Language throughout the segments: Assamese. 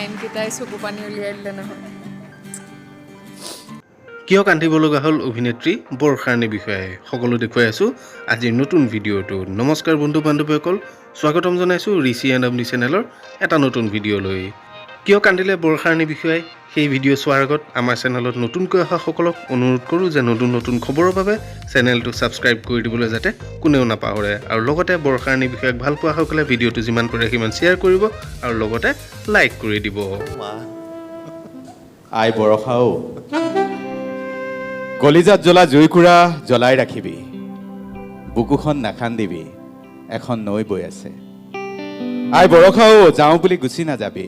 লাইনকেইটাই চকু পানী উলিয়াই দিলে নহয়। কিয় কান্দিব লগা হ'ল অভিনেত্ৰী বৰষাৰাণীৰ বিষয়ে সকলো দেখুৱাই আছোঁ আজিৰ নতুন ভিডিঅ'টো। নমস্কাৰ বন্ধু বান্ধৱীসকল, স্বাগতম জনাইছোঁ ঋষি এণ্ড আমনি চেনেলৰ এটা নতুন ভিডিঅ'লৈ। কিয় কান্দিলে বৰষাৰাণীৰ বিষয়ে সেই ভিডিঅ' চোৱাৰ আগত আমাৰ চেনেলত নতুনকৈ অহা সকলক অনুৰোধ কৰোঁ যে নতুন নতুন খবৰৰ বাবে চেনেলটো ছাবস্ক্ৰাইব কৰি দিবলৈ যাতে কোনেও নাপাহৰে, আৰু লগতে বৰষাৰাণীৰ বিষয়ে ভাল পোৱা সকলে ভিডিঅ'টো যিমান পাৰে সিমান শ্বেয়াৰ কৰিব আৰু লগতে লাইক কৰি দিব। আই বৰষাও, কলিজাত জ্বলা জুইকুৰা জ্বলাই ৰাখিবি, বুকুখন নাখান্দিবি, এখন নৈ বৈ আছে। আই বৰষাও, যাওঁ বুলি গুচি নাযাবি,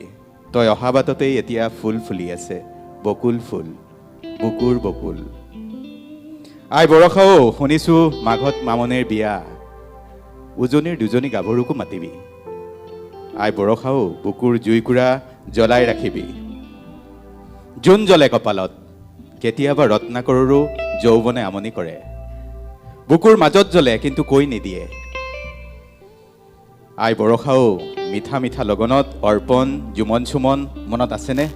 তই অহা বাটতেই এতিয়া ফুল ফুলি আছে, বকুল ফুল, বুকুৰ বকুল। আই বৰষাও, শুনিছোঁ মাঘত মামনিৰ বিয়া, উজনিৰ দুজনী গাভৰুকো মাতিবি। আই বৰষাও, বুকুৰ জুইকুৰা জ্বলাই ৰাখিবি, জোন জ্বলে কপালত, কেতিয়াবা ৰত্নাকৰৰো যৌৱনে আমনি কৰে, বুকুৰ মাজত জ্বলে কিন্তু কৈ নিদিয়ে। আই বৰষাও, মিঠা মিঠা লগনত অৰ্পণ জুমন চুমন মনত আছেনে?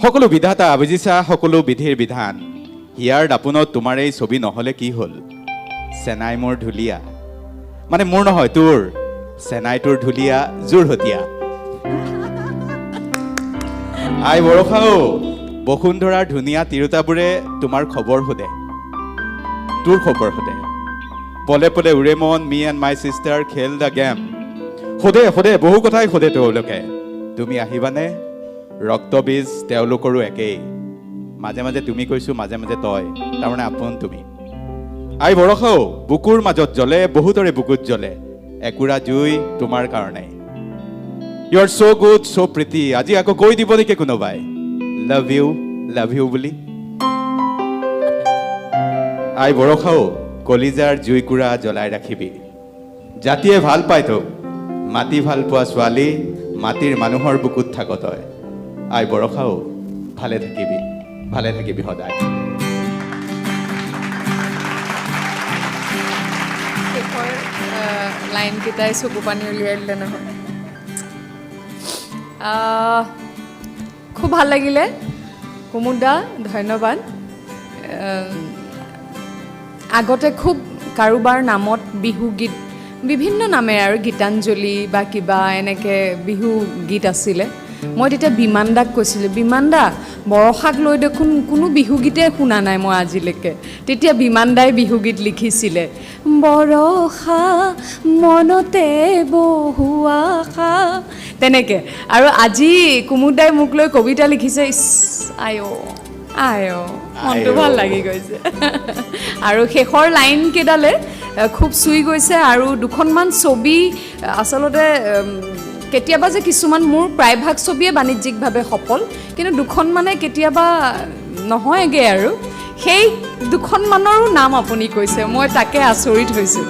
সকলো বিধাতা বুজিছা, সকলো বিধিৰ বিধান, হিয়াৰ দাপোনত তোমাৰ এই ছবি নহ'লে কি হ'ল? চেনাই মোৰ ঢুলীয়া, মানে মোৰ নহয় তোৰ, চেনাই তোৰ ঢুলীয়া যোৰহতীয়া। আই বৰষাও, বসুন্ধৰাৰ ধুনীয়া তিৰোতাবোৰে তোমাৰ খবৰ সোধে, তোৰ খবৰ সোধে, পলে পলে উৰে মন, মি এণ্ড মাই চিষ্টাৰ খেল দ্য গেম, সোধে সোধে বহু কথাই সোধে তেওঁলোকে, তুমি আহিবানে? ৰক্তবীজ তেওঁলোকৰো একেই, মাজে মাজে তুমি কৈছোঁ, মাজে মাজে তই, তাৰমানে আপোন তুমি। আই বৰষাও, বুকুৰ মাজত জ্বলে, বহুতৰে বুকুত জ্বলে, একুৰা জুই তোমাৰ কাৰণে। ইউ আৰ চ' গুড চ' প্ৰিটি, আজি আকৌ কৈ দিব নেকি কোনোবাই লাভ ইউ বুলি? আই বৰষাও, কলিজাৰ জুইকুৰা জ্বলাই ৰাখিবি, জাতিয়ে ভাল পায় তোক, মাটি ভাল পোৱা ছোৱালী, মাটিৰ মানুহৰ বুকুত থাক তই। আই বৰষাও, ভালে থাকিবি সদায়। শেষৰ লাইনকেইটাই চকু পানী উলিয়াই দিলে নহয়। খুব ভাল লাগিলে কুমুদ দা, ধন্যবাদ। আগতে খুব কাৰোবাৰ নামত বিহু গীত বিভিন্ন নামেৰে আৰু গীতাঞ্জলি বা কিবা এনেকৈ বিহু গীত আছিলে, মই তেতিয়া বিমান দাক কৈছিলোঁ, বিমান দা বৰষাক লৈ দেখোন কোনো বিহুগীতে শুনা নাই মই আজিলৈকে। তেতিয়া বিমান দাই বিহুগীত লিখিছিলে, বৰষা মনতে বহুৱা আশা, তেনেকৈ। আৰু আজি কুমুদ দাই মোক লৈ কবিতা লিখিছে, ইছ আই মনটো ভাল লাগি গৈছে। আৰু শেষৰ লাইন কেইডালে খুব চুই গৈছে, আৰু দুখনমান ছবি আচলতে কেতিয়াবা যে কিছুমান মোৰ প্ৰায়ভাগ ছবিয়ে বাণিজ্যিকভাৱে সফল, কিন্তু দুখনমানে কেতিয়াবা নহয়গৈ, আৰু সেই দুখনমানৰো নাম আপুনি কৈছে, মই তাকে আচৰিত হৈছোঁ।